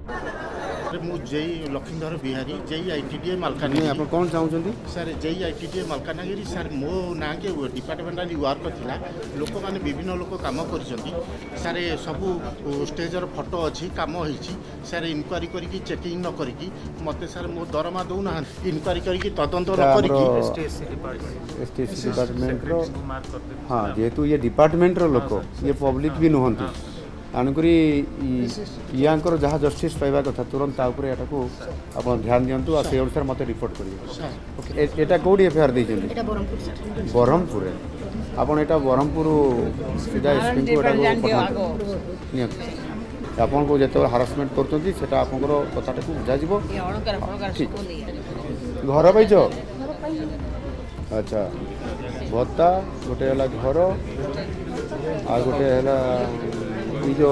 ମୁଁ JE Laxmidhar Bihari JE ITDA Malkangiri आप कौन चाहते sir JE ITDA Malkangiri sir मो ना के डिपार्टमेंटाल वर्क थिला लोक मैंने विभिन्न लोक काम करिसेंती सर सबू स्टेजर फोटो अच्छी काम होईची सर इनक्वारी करिकी चेकिंग न करिकी मते सर मो दरमा दउना इनक्वारी करिकी तदंत न करिकी एसटीएससी डिपार्टमेंट रो हाँ जेहेतु ये डिपार्टमेंट रो लोक ये पब्लिक भी नुहंती तेणुकरी यांकर जहाँ जस्टिस पाइबा कथा तुरंत या आप ध्यान दिंतु आ से अनुसार मत रिपोर्ट करेंगे यहाँ कौटी एफआईआर देते ब्रह्मपुर आपड़ यहाँ ब्रह्मपुर सीधा एसपी को आपन को जो हारासमेंट कर कथाटा को बुझा ठीक घर पाइच अच्छा भत्ता गोटे है घर आ गोटे है जो